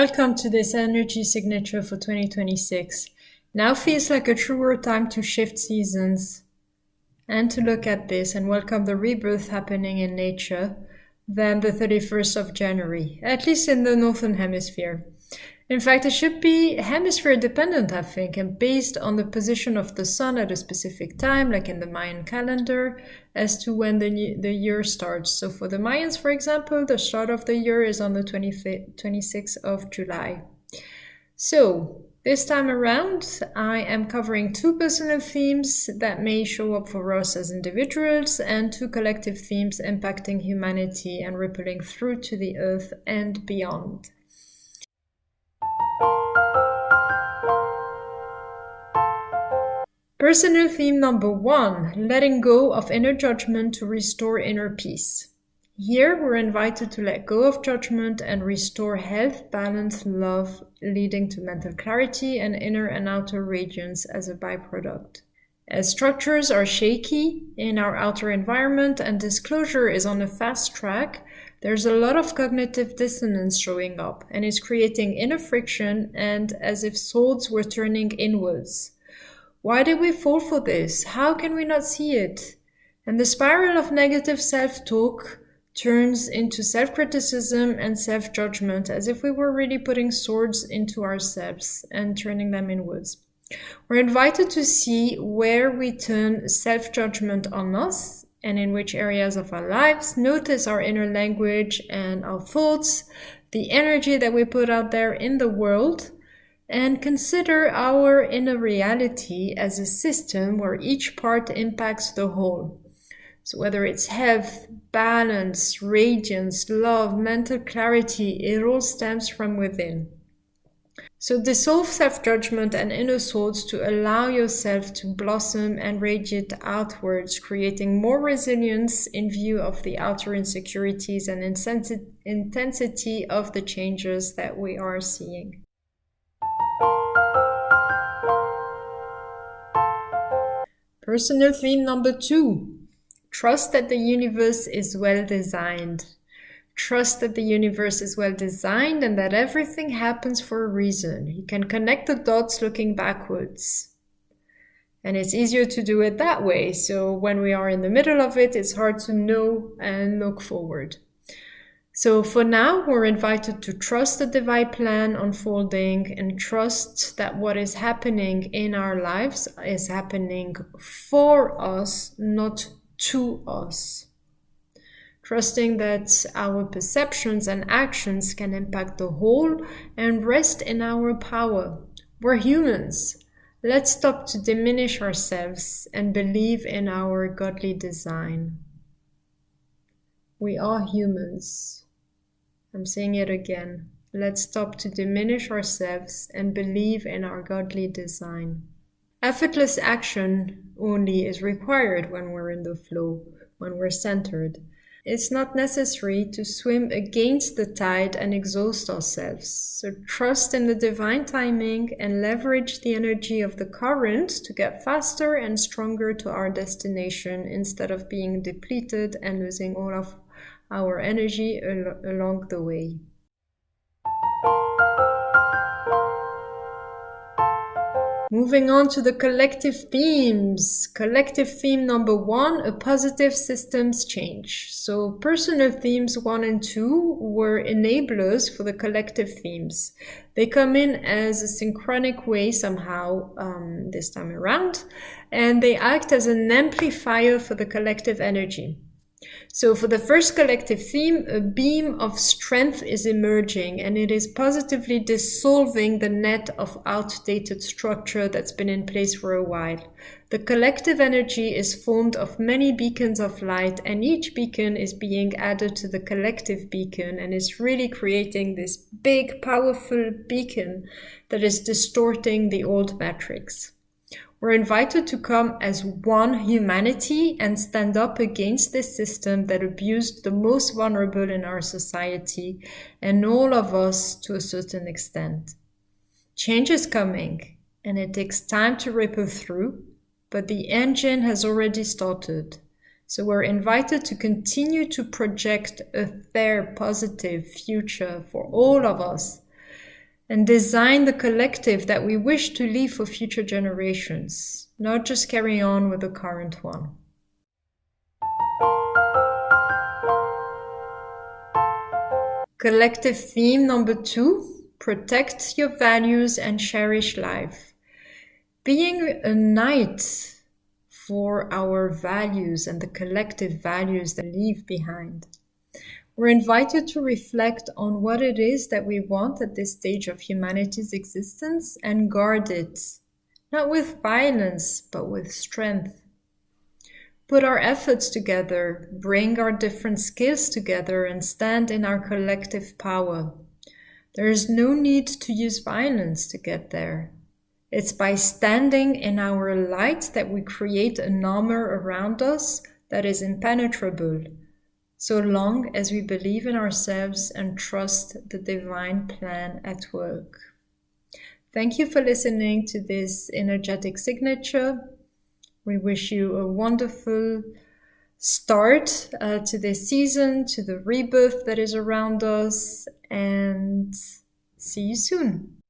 Welcome to this energy signature for 2026. Now feels like a truer time to shift seasons and to look at this and welcome the rebirth happening in nature than the 31st of January, at least in the Northern Hemisphere. In fact, it should be hemisphere dependent, I think, and based on the position of the sun at a specific time, like in the Mayan calendar, as to when the year starts. So for the Mayans, for example, the start of the year is on the 26th of July. So this time around, I am covering two personal themes that may show up for us as individuals and two collective themes impacting humanity and rippling through to the earth and beyond. Personal theme number 1, letting go of inner judgment to restore inner peace. Here we're invited to let go of judgment and restore health, balance, love, leading to mental clarity and inner and outer radiance as a byproduct. As structures are shaky in our outer environment and disclosure is on a fast track, there's a lot of cognitive dissonance showing up and is creating inner friction and as if souls were turning inwards. Why did we fall for this? How can we not see it? And the spiral of negative self-talk turns into self-criticism and self-judgment as if we were really putting swords into ourselves and turning them inwards. We're invited to see where we turn self-judgment on us and in which areas of our lives, notice our inner language and our thoughts, the energy that we put out there in the world, and consider our inner reality as a system where each part impacts the whole. So whether it's health, balance, radiance, love, mental clarity, it all stems from within. So dissolve self-judgment and inner thoughts to allow yourself to blossom and radiate outwards, creating more resilience in view of the outer insecurities and intensity of the changes that we are seeing. Personal theme number 2, trust that the universe is well designed. Trust that the universe is well designed and that everything happens for a reason. You can connect the dots looking backwards. And it's easier to do it that way. So when we are in the middle of it, it's hard to know and look forward. So for now, we're invited to trust the divine plan unfolding and trust that what is happening in our lives is happening for us, not to us. Trusting that our perceptions and actions can impact the whole and rest in our power. We're humans. Let's stop to diminish ourselves and believe in our godly design. We are humans. I'm saying it again. Let's stop to diminish ourselves and believe in our godly design. Effortless action only is required when we're in the flow, when we're centered. It's not necessary to swim against the tide and exhaust ourselves. So trust in the divine timing and leverage the energy of the current to get faster and stronger to our destination instead of being depleted and losing all of our energy along the way. Moving on to the collective themes. Collective theme number 1, a positive systems change. So personal themes 1 and 2 were enablers for the collective themes. They come in as a synchronic way somehow this time around, and they act as an amplifier for the collective energy. So for the first collective theme, a beam of strength is emerging and it is positively dissolving the net of outdated structure that's been in place for a while. The collective energy is formed of many beacons of light and each beacon is being added to the collective beacon and is really creating this big, powerful beacon that is distorting the old matrix. We're invited to come as one humanity and stand up against this system that abused the most vulnerable in our society and all of us to a certain extent. Change is coming and it takes time to ripple through, but the engine has already started. So we're invited to continue to project a fair, positive future for all of us and design the collective that we wish to leave for future generations, not just carry on with the current one. Collective theme number 2, protect your values and cherish life. Being a knight for our values and the collective values that we leave behind. We're invited to reflect on what it is that we want at this stage of humanity's existence and guard it, not with violence, but with strength. Put our efforts together, bring our different skills together, and stand in our collective power. There is no need to use violence to get there. It's by standing in our light that we create an armor around us that is impenetrable, so long as we believe in ourselves and trust the divine plan at work. Thank you for listening to this energetic signature. We wish you a wonderful start to this season, to the rebirth that is around us, and see you soon.